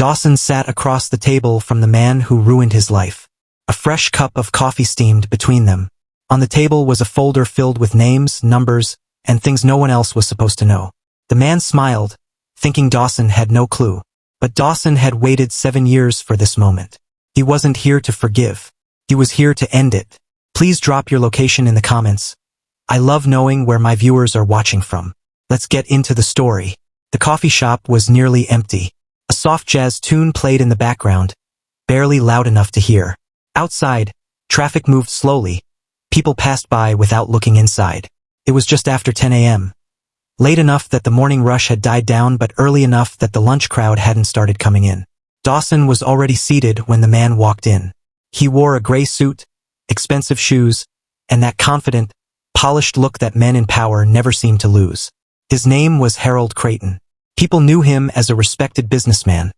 Dawson sat across the table from the man who ruined his life. A fresh cup of coffee steamed between them. On the table was a folder filled with names, numbers, and things no one else was supposed to know. The man smiled, thinking Dawson had no clue. But Dawson had waited 7 years for this moment. He wasn't here to forgive. He was here to end it. Please drop your location in the comments. I love knowing where my viewers are watching from. Let's get into the story. The coffee shop was nearly empty. A soft jazz tune played in the background, barely loud enough to hear. Outside, traffic moved slowly. People passed by without looking inside. It was just after 10 a.m. Late enough that the morning rush had died down, but early enough that the lunch crowd hadn't started coming in. Dawson was already seated when the man walked in. He wore a gray suit, expensive shoes, and that confident, polished look that men in power never seemed to lose. His name was Harold Creighton. People knew him as a respected businessman,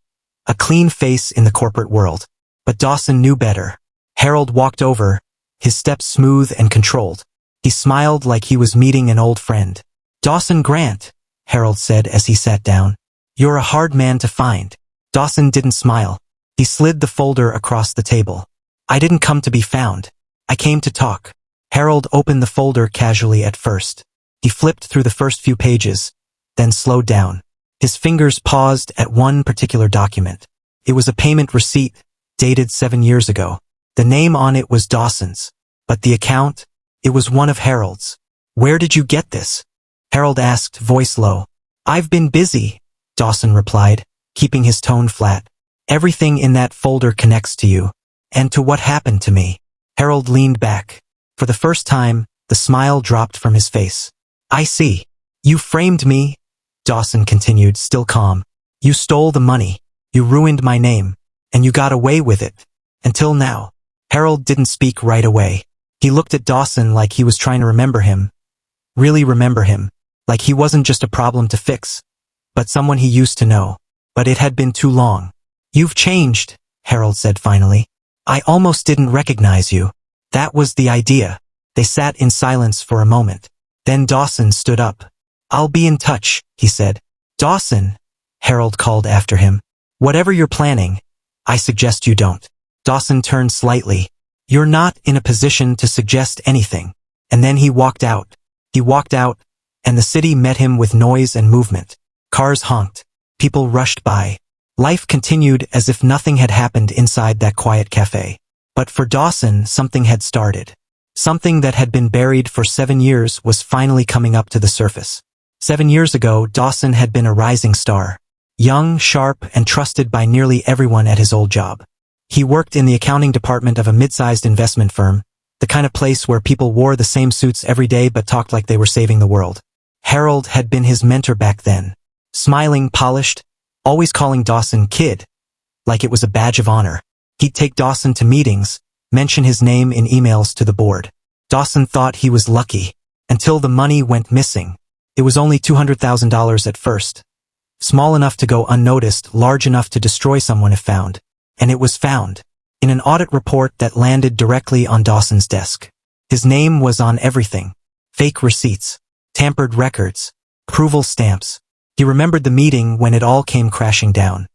a clean face in the corporate world. But Dawson knew better. Harold walked over, his steps smooth and controlled. He smiled like he was meeting an old friend. "Dawson Grant," Harold said as he sat down. "You're a hard man to find." Dawson didn't smile. He slid the folder across the table. "I didn't come to be found. I came to talk." Harold opened the folder casually at first. He flipped through the first few pages, then slowed down. His fingers paused at one particular document. It was a payment receipt, dated 7 years ago. The name on it was Dawson's, but the account, it was one of Harold's. "Where did you get this?" Harold asked, voice low. "I've been busy," Dawson replied, keeping his tone flat. "Everything in that folder connects to you, and to what happened to me." Harold leaned back. For the first time, the smile dropped from his face. "I see. You framed me," Dawson continued, still calm. "You stole the money. You ruined my name. And you got away with it. Until now." Harold didn't speak right away. He looked at Dawson like he was trying to remember him. Really remember him. Like he wasn't just a problem to fix, but someone he used to know. But it had been too long. "You've changed," Harold said finally. "I almost didn't recognize you." That was the idea. They sat in silence for a moment. Then Dawson stood up. "I'll be in touch," he said. "Dawson," Harold called after him. "Whatever you're planning, I suggest you don't." Dawson turned slightly. "You're not in a position to suggest anything." And then he walked out. He walked out, and the city met him with noise and movement. Cars honked. People rushed by. Life continued as if nothing had happened inside that quiet cafe. But for Dawson, something had started. Something that had been buried for 7 years was finally coming up to the surface. 7 years ago, Dawson had been a rising star. Young, sharp, and trusted by nearly everyone at his old job. He worked in the accounting department of a mid-sized investment firm, the kind of place where people wore the same suits every day but talked like they were saving the world. Harold had been his mentor back then. Smiling, polished, always calling Dawson kid, like it was a badge of honor. He'd take Dawson to meetings, mention his name in emails to the board. Dawson thought he was lucky, until the money went missing. It was only $200,000 at first. Small enough to go unnoticed, large enough to destroy someone if found. And it was found. In an audit report that landed directly on Dawson's desk. His name was on everything. Fake receipts. Tampered records. Approval stamps. He remembered the meeting when it all came crashing down.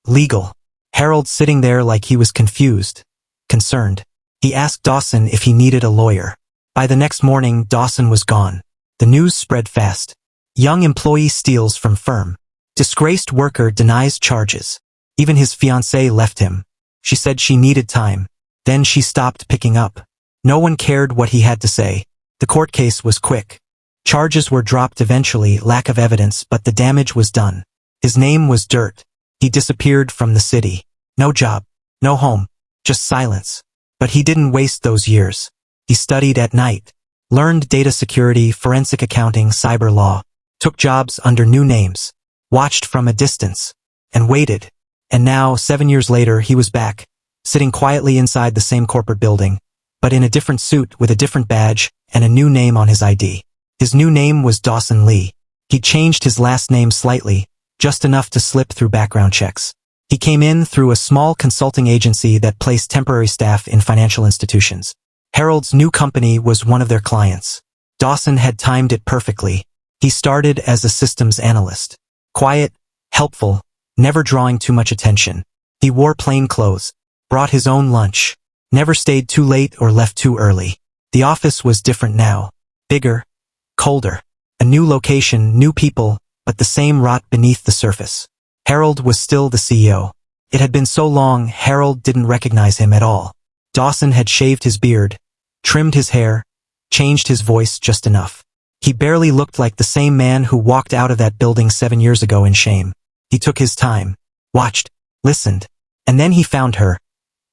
Legal. Harold sitting there like he was confused. Concerned. He asked Dawson if he needed a lawyer. By the next morning, Dawson was gone. The news spread fast. Young employee steals from firm. Disgraced worker denies charges. Even his fiancée left him. She said she needed time. Then she stopped picking up. No one cared what he had to say. The court case was quick. Charges were dropped eventually, lack of evidence, but the damage was done. His name was dirt. He disappeared from the city. No job. No home. Just silence. But he didn't waste those years. He studied at night. Learned data security, forensic accounting, cyber law. Took jobs under new names. Watched from a distance. And waited. And now, 7 years later, he was back. Sitting quietly inside the same corporate building. But in a different suit with a different badge and a new name on his ID. His new name was Dawson Lee. He changed his last name slightly, just enough to slip through background checks. He came in through a small consulting agency that placed temporary staff in financial institutions. Harold's new company was one of their clients. Dawson had timed it perfectly. He started as a systems analyst. Quiet, helpful, never drawing too much attention. He wore plain clothes, brought his own lunch, never stayed too late or left too early. The office was different now. Bigger, colder. A new location, new people, but the same rot beneath the surface. Harold was still the CEO. It had been so long, Harold didn't recognize him at all. Dawson had shaved his beard, trimmed his hair, changed his voice just enough. He barely looked like the same man who walked out of that building 7 years ago in shame. He took his time, watched, listened, and then he found her.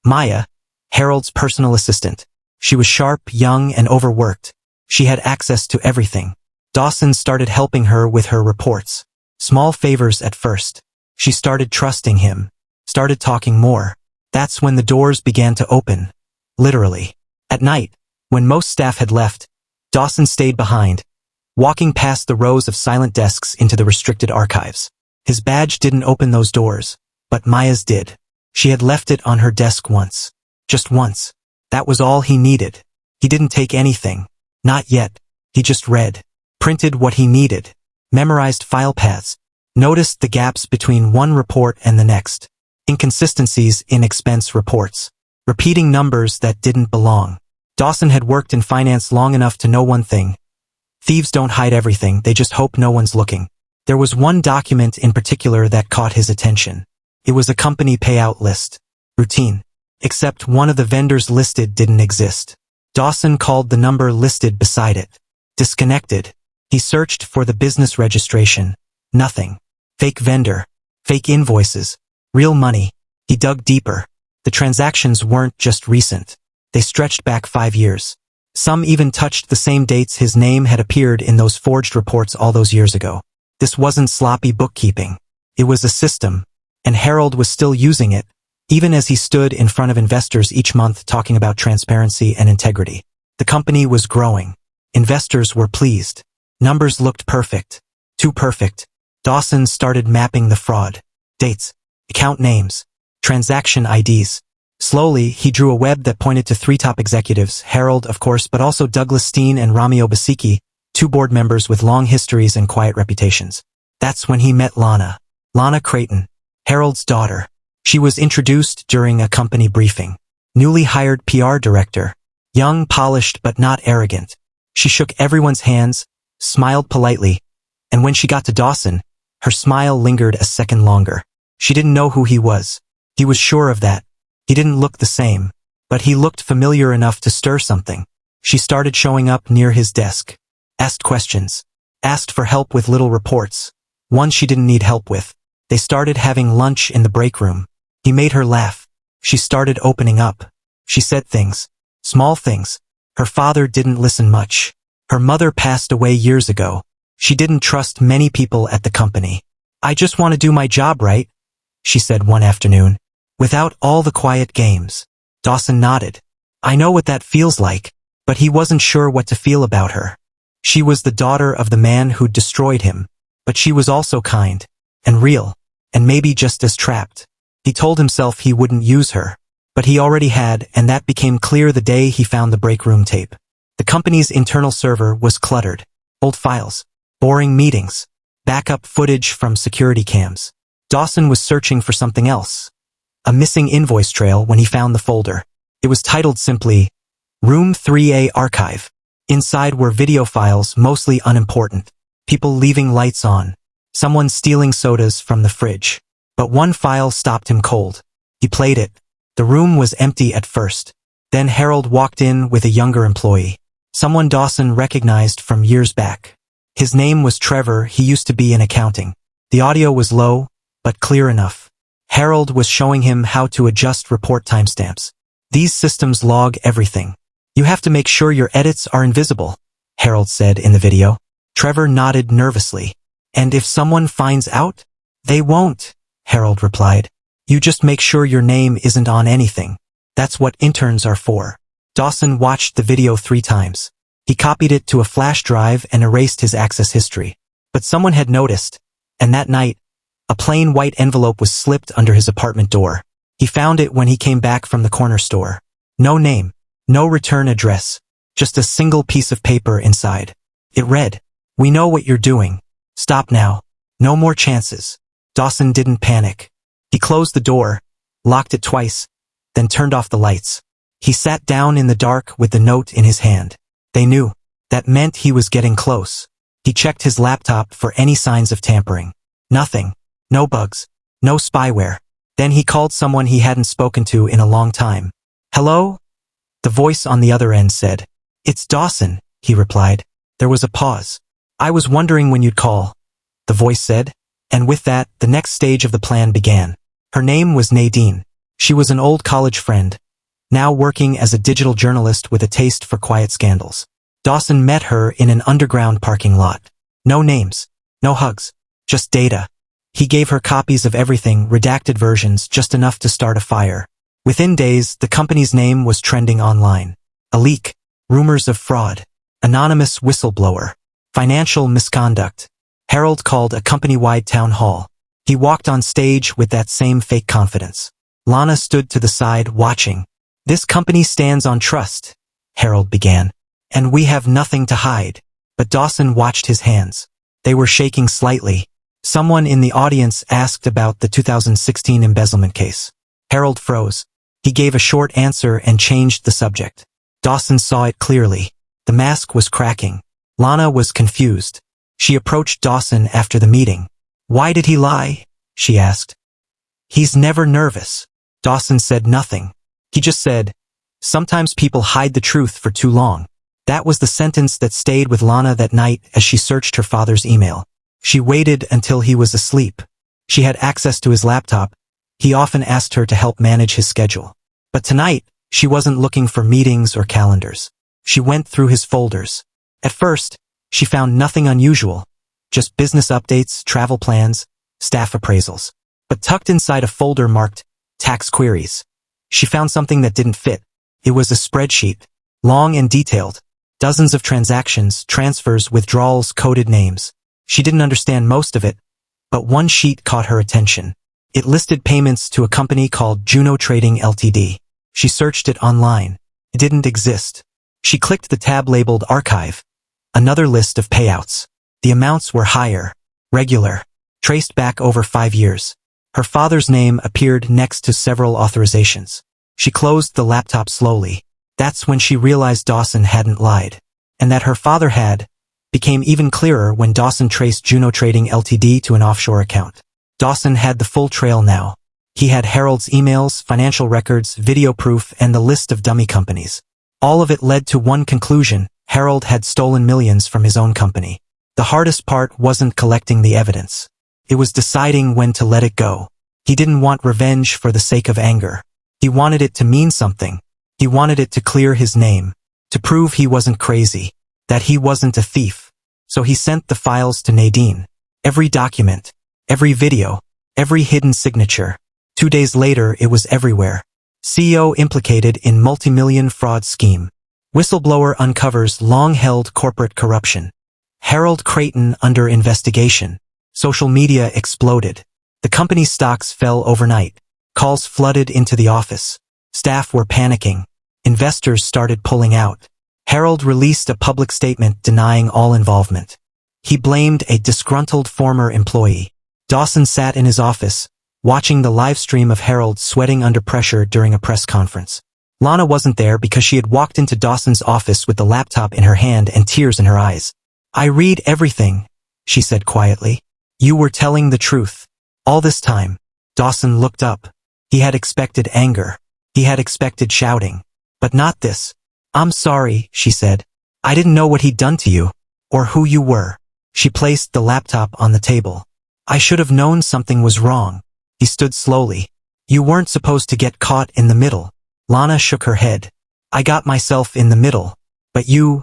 Maya, Harold's personal assistant. She was sharp, young, and overworked. She had access to everything. Dawson started helping her with her reports. Small favors at first. She started trusting him, started talking more. That's when the doors began to open. Literally. At night, when most staff had left, Dawson stayed behind, walking past the rows of silent desks into the restricted archives. His badge didn't open those doors, but Maya's did. She had left it on her desk once. Just once. That was all he needed. He didn't take anything. Not yet. He just read. Printed what he needed. Memorized file paths. Noticed the gaps between one report and the next. Inconsistencies in expense reports. Repeating numbers that didn't belong. Dawson had worked in finance long enough to know one thing. Thieves don't hide everything, they just hope no one's looking. There was one document in particular that caught his attention. It was a company payout list. Routine. Except one of the vendors listed didn't exist. Dawson called the number listed beside it. Disconnected. He searched for the business registration. Nothing. Fake vendor. Fake invoices. Real money. He dug deeper. The transactions weren't just recent. They stretched back 5 years. Some even touched the same dates his name had appeared in those forged reports all those years ago. This wasn't sloppy bookkeeping. It was a system, and Harold was still using it, even as he stood in front of investors each month talking about transparency and integrity. The company was growing. Investors were pleased. Numbers looked perfect. Too perfect. Dawson started mapping the fraud. Dates, account names, transaction IDs. Slowly, he drew a web that pointed to 3 top executives, Harold, of course, but also Douglas Steen and Romeo Basicki, 2 board members with long histories and quiet reputations. That's when he met Lana. Lana Creighton, Harold's daughter. She was introduced during a company briefing. Newly hired PR director. Young, polished, but not arrogant. She shook everyone's hands, smiled politely, and when she got to Dawson, her smile lingered a second longer. She didn't know who he was. He was sure of that. He didn't look the same, but he looked familiar enough to stir something. She started showing up near his desk. Asked questions. Asked for help with little reports. One she didn't need help with. They started having lunch in the break room. He made her laugh. She started opening up. She said things. Small things. Her father didn't listen much. Her mother passed away years ago. She didn't trust many people at the company. "I just want to do my job right," she said one afternoon. Without all the quiet games. Dawson nodded. I know what that feels like, but he wasn't sure what to feel about her. She was the daughter of the man who'd destroyed him, but she was also kind, and real, and maybe just as trapped. He told himself he wouldn't use her, but he already had, and that became clear the day he found the break room tape. The company's internal server was cluttered. Old files, boring meetings, backup footage from security cams. Dawson was searching for something else. A missing invoice trail when he found the folder. It was titled simply, Room 3A Archive. Inside were video files, mostly unimportant. People leaving lights on. Someone stealing sodas from the fridge. But one file stopped him cold. He played it. The room was empty at first. Then Harold walked in with a younger employee. Someone Dawson recognized from years back. His name was Trevor. He used to be in accounting. The audio was low, but clear enough. Harold was showing him how to adjust report timestamps. These systems log everything. You have to make sure your edits are invisible, Harold said in the video. Trevor nodded nervously. And if someone finds out? They won't, Harold replied. You just make sure your name isn't on anything. That's what interns are for. Dawson watched the video 3 times. He copied it to a flash drive and erased his access history. But someone had noticed, and that night, a plain white envelope was slipped under his apartment door. He found it when he came back from the corner store. No name, no return address, just a single piece of paper inside. It read, "We know what you're doing. Stop now. No more chances." Dawson didn't panic. He closed the door, locked it twice, then turned off the lights. He sat down in the dark with the note in his hand. They knew. That meant he was getting close. He checked his laptop for any signs of tampering. Nothing. No bugs. No spyware. Then he called someone he hadn't spoken to in a long time. "Hello?" The voice on the other end said. "It's Dawson," he replied. There was a pause. "I was wondering when you'd call," the voice said. And with that, the next stage of the plan began. Her name was Nadine. She was an old college friend, now working as a digital journalist with a taste for quiet scandals. Dawson met her in an underground parking lot. No names, no hugs, just data. He gave her copies of everything, redacted versions, just enough to start a fire. Within days, the company's name was trending online. A leak, rumors of fraud, anonymous whistleblower, financial misconduct. Harold called a company-wide town hall. He walked on stage with that same fake confidence. Lana stood to the side, watching. "This company stands on trust," Harold began. "And we have nothing to hide." But Dawson watched his hands. They were shaking slightly. Someone in the audience asked about the 2016 embezzlement case. Harold froze. He gave a short answer and changed the subject. Dawson saw it clearly. The mask was cracking. Lana was confused. She approached Dawson after the meeting. "Why did he lie?" she asked. "He's never nervous." Dawson said nothing. He just said, "Sometimes people hide the truth for too long." That was the sentence that stayed with Lana that night as she searched her father's email. She waited until he was asleep. She had access to his laptop. He often asked her to help manage his schedule. But tonight, she wasn't looking for meetings or calendars. She went through his folders. At first, she found nothing unusual, just business updates, travel plans, staff appraisals. But tucked inside a folder marked tax queries, she found something that didn't fit. It was a spreadsheet, long and detailed. Dozens of transactions, transfers, withdrawals, coded names. She didn't understand most of it, but one sheet caught her attention. It listed payments to a company called Juno Trading Ltd. She searched it online. It didn't exist. She clicked the tab labeled Archive. Another list of payouts. The amounts were higher, regular, traced back over 5 years. Her father's name appeared next to several authorizations. She closed the laptop slowly. That's when she realized Dawson hadn't lied. And that her father had, became even clearer when Dawson traced Juno Trading Ltd. To an offshore account. Dawson had the full trail now. He had Harold's emails, financial records, video proof, and the list of dummy companies. All of it led to one conclusion: Harold had stolen millions from his own company. The hardest part wasn't collecting the evidence. It was deciding when to let it go. He didn't want revenge for the sake of anger. He wanted it to mean something. He wanted it to clear his name, to prove he wasn't crazy, that he wasn't a thief. So he sent the files to Nadine. Every document, every video, every hidden signature. 2 days later, it was everywhere. CEO implicated in multi-million fraud scheme. Whistleblower uncovers long-held corporate corruption. Harold Creighton under investigation. Social media exploded. The company's stocks fell overnight. Calls flooded into the office. Staff were panicking. Investors started pulling out. Harold released a public statement denying all involvement. He blamed a disgruntled former employee. Dawson sat in his office, watching the live stream of Harold sweating under pressure during a press conference. Lana wasn't there because she had walked into Dawson's office with the laptop in her hand and tears in her eyes. "I read everything," she said quietly. "You were telling the truth. All this time." Dawson looked up. He had expected anger. He had expected shouting. But not this. "I'm sorry," she said. "I didn't know what he'd done to you, or who you were." She placed the laptop on the table. "I should have known something was wrong." He stood slowly. "You weren't supposed to get caught in the middle." Lana shook her head. "I got myself in the middle. But you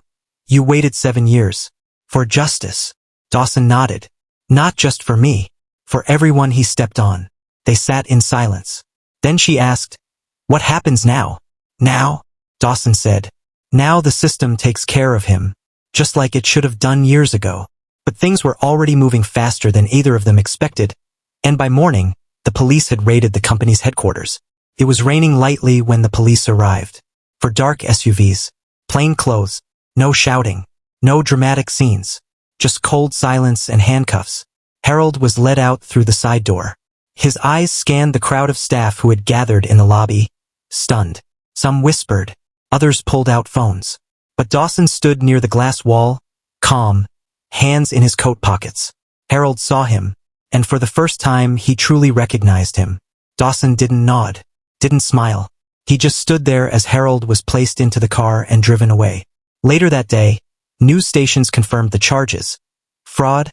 waited 7 years. For justice." Dawson nodded. "Not just for me. For everyone he stepped on." They sat in silence. Then she asked, "What happens now?" "Now?" Dawson said. "Now the system takes care of him, just like it should have done years ago." But things were already moving faster than either of them expected, and by morning, the police had raided the company's headquarters. It was raining lightly when the police arrived. For dark SUVs, plain clothes, no shouting, no dramatic scenes, just cold silence and handcuffs. Harold was led out through the side door. His eyes scanned the crowd of staff who had gathered in the lobby, stunned. Some whispered, others pulled out phones. But Dawson stood near the glass wall, calm, hands in his coat pockets. Harold saw him, and for the first time he truly recognized him. Dawson didn't nod, didn't smile. He just stood there as Harold was placed into the car and driven away. Later that day, news stations confirmed the charges: fraud,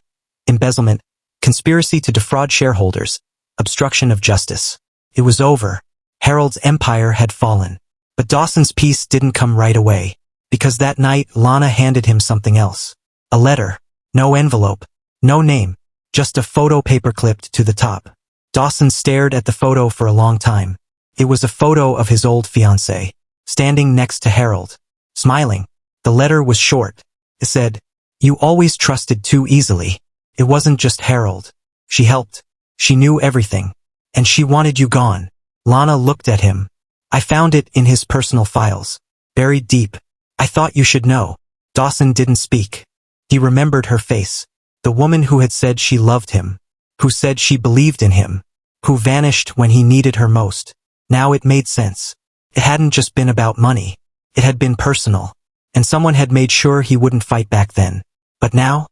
embezzlement, conspiracy to defraud shareholders, obstruction of justice. It was over. Harold's empire had fallen. But Dawson's peace didn't come right away, because that night Lana handed him something else. A letter. No envelope. No name. Just a photo paper-clipped to the top. Dawson stared at the photo for a long time. It was a photo of his old fiancée, standing next to Harold, smiling. The letter was short. It said, "You always trusted too easily." It wasn't just Harold. She helped. She knew everything. And she wanted you gone. Lana looked at him. "I found it in his personal files. Buried deep. I thought you should know." Dawson didn't speak. He remembered her face. The woman who had said she loved him. Who said she believed in him. Who vanished when he needed her most. Now it made sense. It hadn't just been about money. It had been personal. And someone had made sure he wouldn't fight back then. But now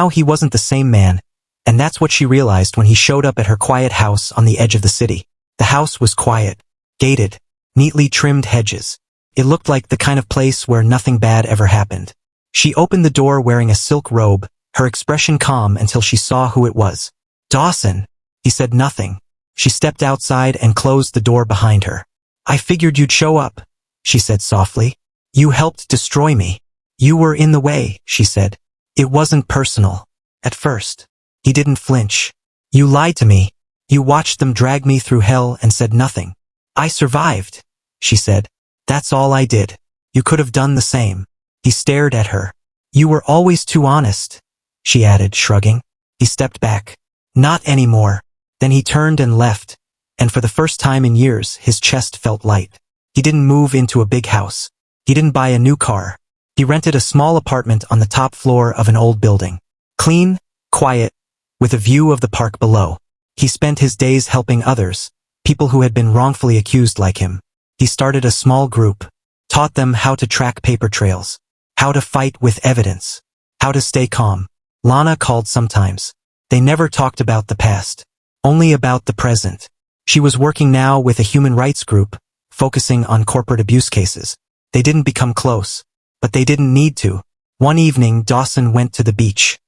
he wasn't the same man. And that's what she realized when he showed up at her quiet house on the edge of the city. The house was quiet, gated, neatly trimmed hedges. It looked like the kind of place where nothing bad ever happened. She opened the door wearing a silk robe, her expression calm until she saw who it was. "Dawson." He said nothing. She stepped outside and closed the door behind her. "I figured you'd show up," she said softly. "You helped destroy me. You were in the way," she said. "It wasn't personal. At first." He didn't flinch. "You lied to me. You watched them drag me through hell and said nothing." "I survived," she said. "That's all I did. You could have done the same." He stared at her. "You were always too honest," she added, shrugging. He stepped back. "Not anymore." Then he turned and left, and for the first time in years, his chest felt light. He didn't move into a big house. He didn't buy a new car. He rented a small apartment on the top floor of an old building. Clean, quiet, with a view of the park below. He spent his days helping others, people who had been wrongfully accused like him. He started a small group, taught them how to track paper trails, how to fight with evidence, how to stay calm. Lana called sometimes. They never talked about the past, only about the present. She was working now with a human rights group, focusing on corporate abuse cases. They didn't become close, but they didn't need to. One evening, Dawson went to the beach.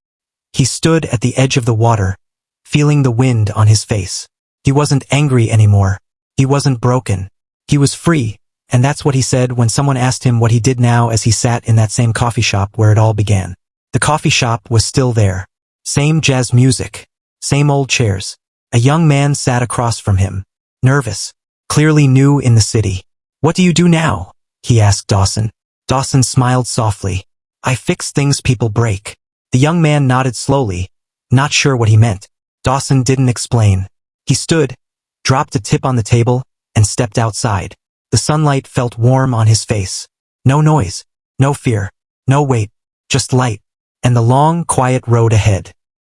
He stood at the edge of the water, feeling the wind on his face. He wasn't angry anymore. He wasn't broken. He was free, and that's what he said when someone asked him what he did now as he sat in that same coffee shop where it all began. The coffee shop was still there. Same jazz music. Same old chairs. A young man sat across from him, nervous, clearly new in the city. "What do you do now?" he asked Dawson. Dawson smiled softly. "I fix things people break." The young man nodded slowly, not sure what he meant. Dawson didn't explain. He stood, dropped a tip on the table, and stepped outside. The sunlight felt warm on his face. No noise, no fear, no weight, just light, and the long, quiet road ahead.